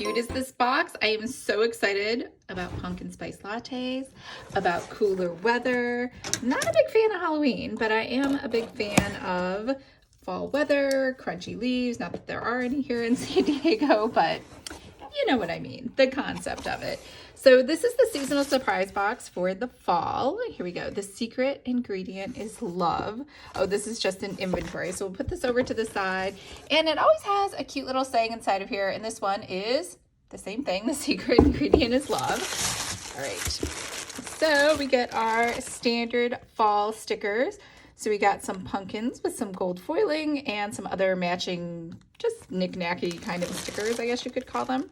cute is this box? I am so excited about pumpkin spice lattes, about cooler weather. Not a big fan of Halloween, but I am a big fan of fall weather, crunchy leaves. Not that there are any here in San Diego, but you know what I mean, the concept of it. So this is the seasonal surprise box for the fall. Here we go. The secret ingredient is love. Oh, this is just an inventory. So we'll put this over to the side. And it always has a cute little saying inside of here. And this one is the same thing. The secret ingredient is love. All right. So we get our standard fall stickers. So we got some pumpkins with some gold foiling and some other matching, just knick-knacky kind of stickers, I guess you could call them.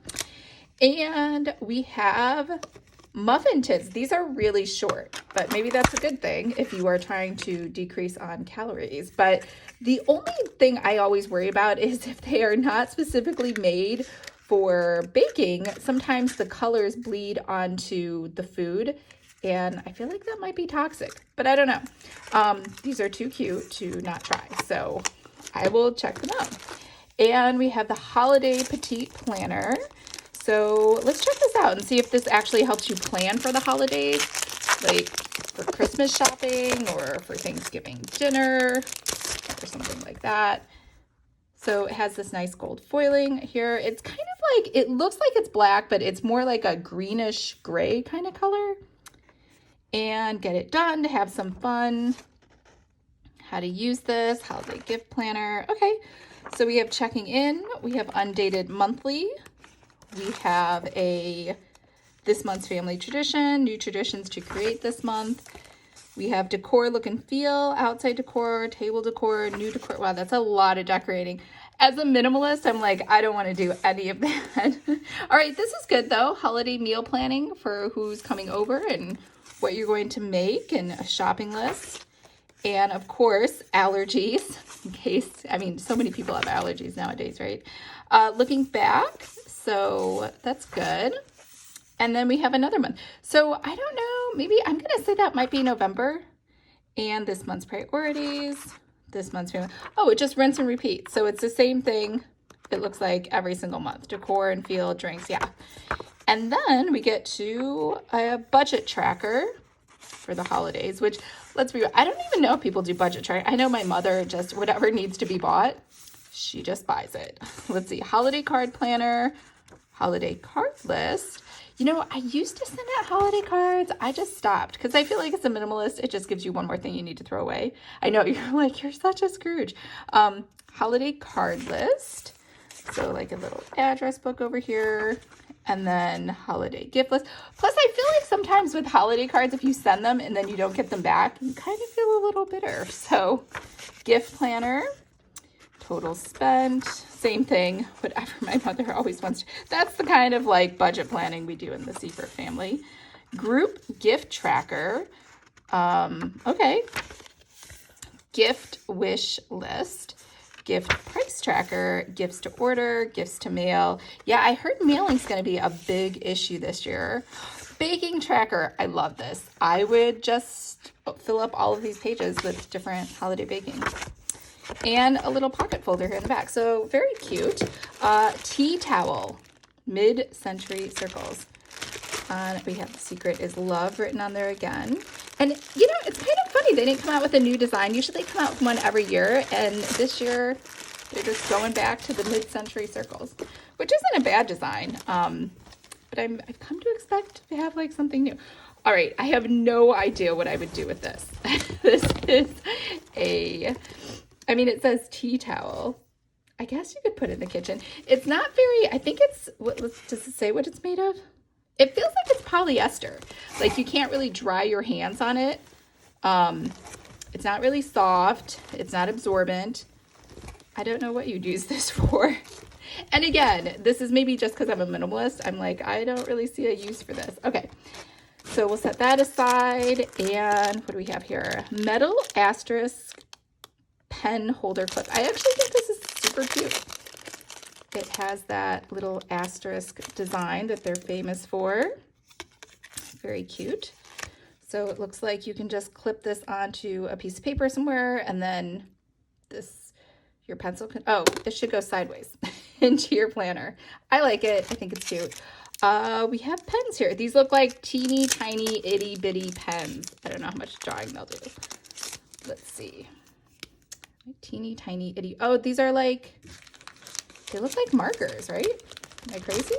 And we have muffin tips. These are really short, but maybe that's a good thing if you are trying to decrease on calories. But the only thing I always worry about is if they are not specifically made for baking, sometimes the colors bleed onto the food. And I feel like that might be toxic, but I don't know. These are too cute to not try, so I will check them out. And we have the Holiday Petite Planner. So let's check this out and see if this actually helps you plan for the holidays, like for Christmas shopping or for Thanksgiving dinner or something like that. So it has this nice gold foiling here. It's kind of like, it looks like it's black, but it's more like a greenish gray kind of color. And get it done to have some fun. How to use this, holiday gift planner. Okay, so we have checking in. We have undated monthly. We have this month's family tradition, new traditions to create this month. We have decor, look and feel, outside decor, table decor, new decor. Wow, that's a lot of decorating. As a minimalist, I'm like, I don't want to do any of that. All right, this is good though. Holiday meal planning for who's coming over and what you're going to make, and a shopping list. And of course, allergies, in case, I mean, so many people have allergies nowadays, right? Looking back, so that's good. And then we have another month. So I don't know, maybe I'm gonna say that might be November. And this month's priorities, this month's family. Oh, it just rinse and repeat. So it's the same thing, it looks like every single month. Decor and feel, drinks, yeah. And then we get to a budget tracker for the holidays, which, let's be real, I don't even know if people do budget tracker. I know my mother just, whatever needs to be bought, she just buys it. Let's see, holiday card planner, holiday card list. You know, I used to send out holiday cards. I just stopped because I feel like as a minimalist, it just gives you one more thing you need to throw away. I know you're like, you're such a Scrooge. Holiday card list. So like a little address book over here. And then holiday gift list. Plus, I feel like sometimes with holiday cards, if you send them and then you don't get them back, you kind of feel a little bitter. So gift planner, total spent, same thing, whatever my mother always wants to. That's the kind of like budget planning we do in the Siefert family. Group gift tracker. Okay. Gift wish list. Gift price tracker, gifts to order, gifts to mail. Yeah, I heard mailing's going to be a big issue this year. Baking tracker, I love this. I would just fill up all of these pages with different holiday baking. And a little pocket folder here in the back. So very cute. Tea towel, mid-century circles. We have the secret is love written on there again. And, you know, it's kind of funny. They didn't come out with a new design. Usually they come out with one every year. And this year, they're just going back to the mid-century circles, which isn't a bad design. But I've come to expect to have, like, something new. All right, I have no idea what I would do with this. This is I mean, it says tea towel. I guess you could put it in the kitchen. It's not very, I think it's, does it say what it's made of? It feels like it's polyester. Like you can't really dry your hands on it. It's not really soft. It's not absorbent. I don't know what you'd use this for. And again, this is maybe just because I'm a minimalist. I'm like, I don't really see a use for this. Okay, so we'll set that aside. And what do we have here? Metal Asterisk pen holder clip. I actually think this is super cute. It has that little asterisk design that they're famous for. Very cute. So it looks like you can just clip this onto a piece of paper somewhere, and then this, your pencil can, oh, it should go sideways. into your planner. I like it. I think it's cute. We have pens here. These look like teeny tiny itty bitty pens. I don't know how much drawing they'll do. Let's see. Teeny tiny itty. Oh, these are like, they look like markers, right? Am I crazy?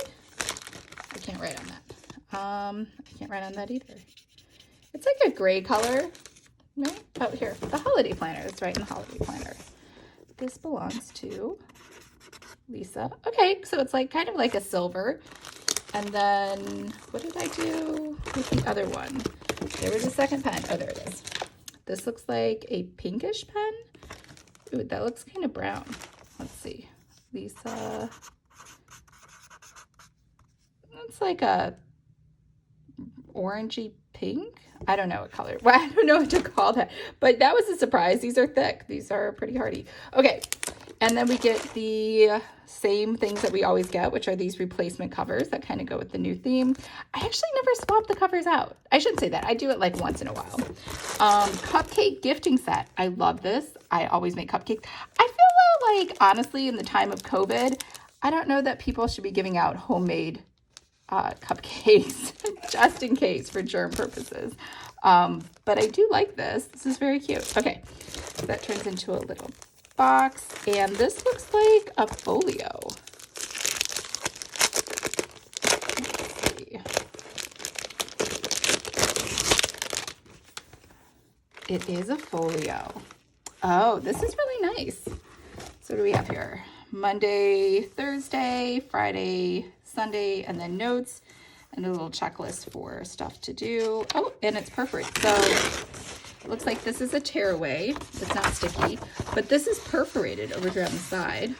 I can't write on that. I can't write on that either. It's like a gray color. Right? Oh, here, the holiday planner. It's right in the holiday planner. This belongs to Lisa. Okay, so it's like kind of like a silver. And then what did I do with the other one? There was a second pen. Oh, there it is. This looks like a pinkish pen. Ooh, that looks kind of brown. Let's see. Lisa. It's like a orangey pink. I don't know what color. Well, I don't know what to call that. But that was a surprise. These are thick. These are pretty hardy. Okay. And then we get the same things that we always get, which are these replacement covers that kind of go with the new theme. I actually never swap the covers out. I shouldn't say that. I do it like once in a while. Cupcake Gifting Set. I love this. I always make cupcakes. I feel like, honestly, in the time of COVID, I don't know that people should be giving out homemade cupcakes just in case for germ purposes. But I do like this. This is very cute. Okay, so that turns into a little box, and this looks like a folio. Let's see. It is a folio. Oh, this is really nice. So what do we have here? Monday, Thursday, Friday, Sunday, and then notes and a little checklist for stuff to do. Oh, and it's perforated. So it looks like this is a tearaway. It's not sticky, but this is perforated over here on the side.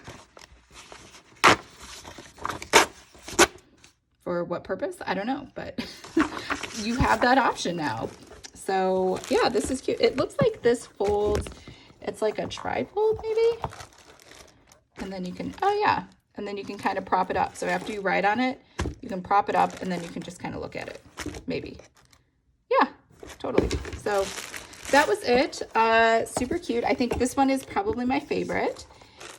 For what purpose? I don't know, but you have that option now. So yeah, this is cute. It looks like this folds. It's like a trifold maybe. And then you can, oh yeah, and then you can kind of prop it up. So after you write on it, you can prop it up and then you can just kind of look at it, maybe. Yeah, totally. So that was it. Super cute. I think this one is probably my favorite.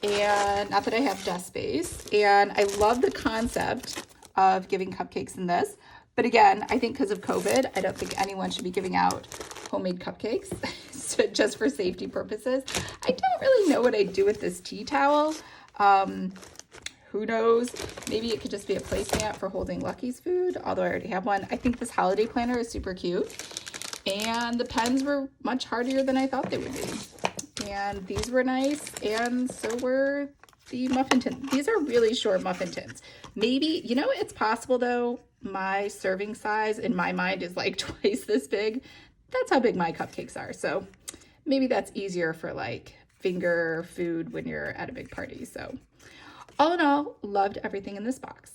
And not that I have desk space. And I love the concept of giving cupcakes in this. But again, I think because of COVID, I don't think anyone should be giving out homemade cupcakes so just for safety purposes. I don't really know what I'd do with this tea towel. Who knows? Maybe it could just be a placemat for holding Lucky's food, although I already have one. I think this holiday planner is super cute. And the pens were much hardier than I thought they would be. And these were nice, and so were the muffin tins. These are really short muffin tins. Maybe, you know, it's possible though, my serving size in my mind is like twice this big. That's how big my cupcakes are. So maybe that's easier for like finger food when you're at a big party. So all in all, loved everything in this box.